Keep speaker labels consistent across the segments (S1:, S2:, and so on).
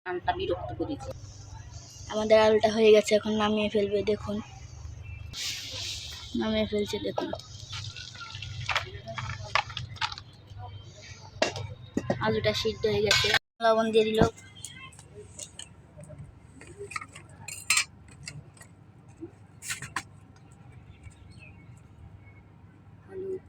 S1: রান্নাটা বিরক্ত করেছে। আমাদের আলুটা হয়ে গেছে, এখন নামিয়ে ফেলবে। দেখুন নামিয়ে ফেলছে, দেখুন আলুটা সিদ্ধ হয়ে গেছে। লবণ দিয়ে দিল, হলুদ,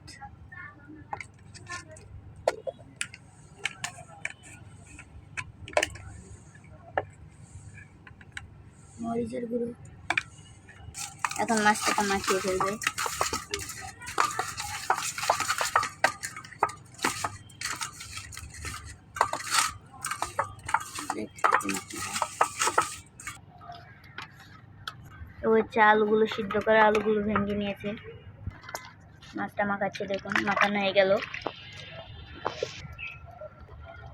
S1: মরিচের গুঁড়ো। এখন মাছটাকে মাখিয়ে ফেলবে। ওই আলুগুলো সিদ্ধ করে আলুগুলো ভেঙে নিয়েছে, মাছটা মাখাচ্ছে। দেখুন মাখানো হয়ে গেল।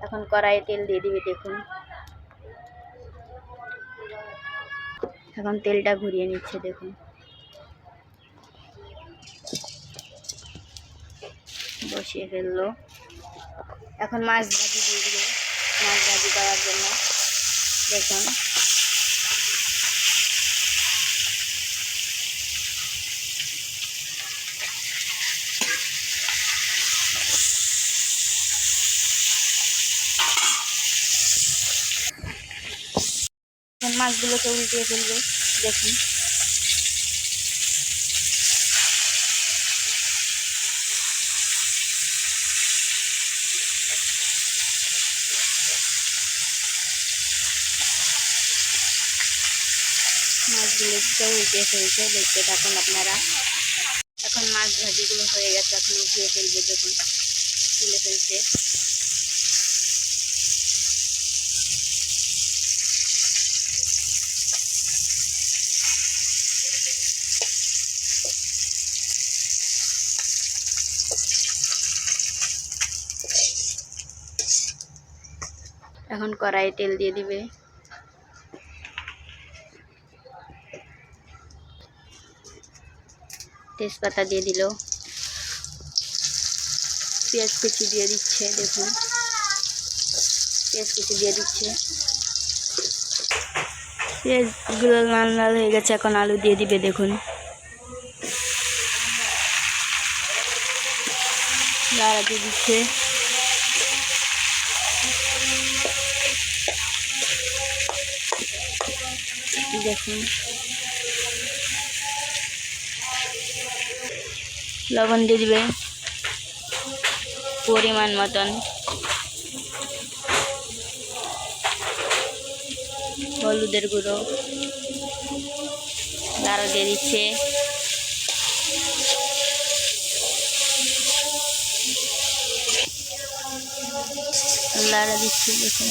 S1: এখন কড়াইয়ে তেল দিয়ে দিবে। দেখুন এখন তেলটা ঘুরিয়ে নিচ্ছে। দেখুন বসিয়ে ফেললো। এখন মাছ ভাজি দিয়ে দিবে, মাছ ভাজি করার জন্য। দেখুন মাছগুলোকে উল্টিয়ে ফেলবে। দেখুন মাছগুলোকে উল্টিয়ে ফেলছে, দেখতে থাকুন আপনারা। এখন মাছ ভাজিগুলো হয়ে গেছে, এখন উঠিয়ে ফেলবে। দেখুন তুলে ফেলছে। এখন কড়াইয়ে তেল দিয়ে দিবে। তেজপাতা দিয়ে দিল, পেঁয়াজ কুচি দিয়ে দিচ্ছে। দেখুন পেঁয়াজ কুচি দিয়ে দিচ্ছে, পেঁয়াজগুলো লাল লাল হয়ে গেছে। এখন আলু দিয়ে দিবে। দেখুন লাড়া দিয়ে দিচ্ছে। দেখুন লবণ দিয়ে দিবে পরিমাণ মতন, হলুদের গুঁড়ো, লাড়া দিয়ে দিচ্ছে। লাড়া দিচ্ছে। দেখুন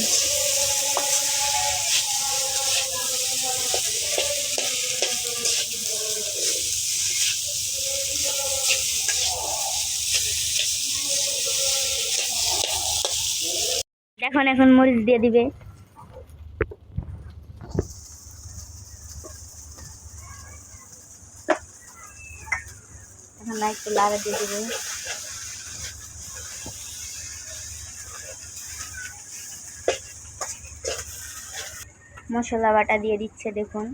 S1: দেখুন এখন মরিচ দিয়ে দিবে। এখন একটু লাড়া দিয়ে দিবে। মশলা বাটা দিয়ে দিচ্ছে। দেখুন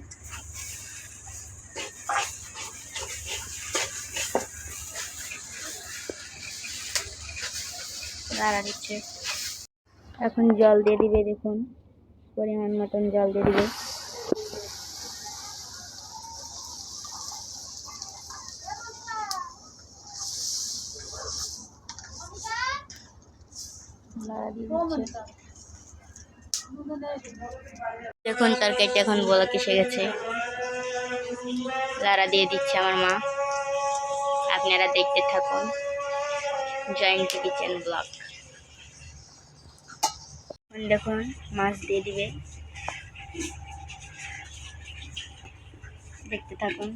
S1: লাড়া দিচ্ছে। এখন জল দিয়ে দিবে। দেখুন পরিমাণ মতন জল দিয়ে দিবে। দেখুন তরকারিটা এখন বলক এসে গেছে, লাড়া দিয়ে দিচ্ছে আমার মা। আপনারা দেখতে থাকুন জয়ন্তী কিচেন ব্লগ। দেখুন মাছ দিয়ে দিবে, দেখতে থাকুন।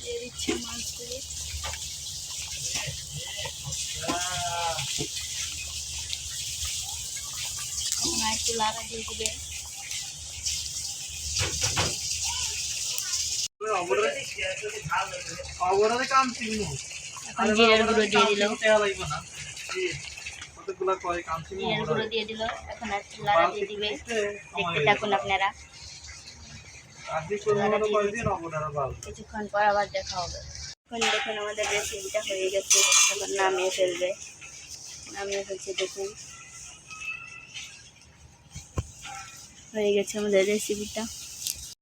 S1: দিয়ে দিচ্ছে মাছগুলো। একটু লাড়া দিয়ে দিবে। এখন জিরার গুঁড়ো দিয়ে দিল, জিরার গুঁড়ো দিয়ে দিল। এখন একটু লাড়া দিয়ে দিবে, দেখতে থাকুন আপনারা। কিছুক্ষণ পর আবার দেখা হবে। এখন দেখুন আমাদের রেসিপিটা হয়ে গেছে, এখন নামিয়ে ফেলবে, নামিয়ে ফেলছে। দেখুন হয়ে গেছে আমাদের রেসিপিটা।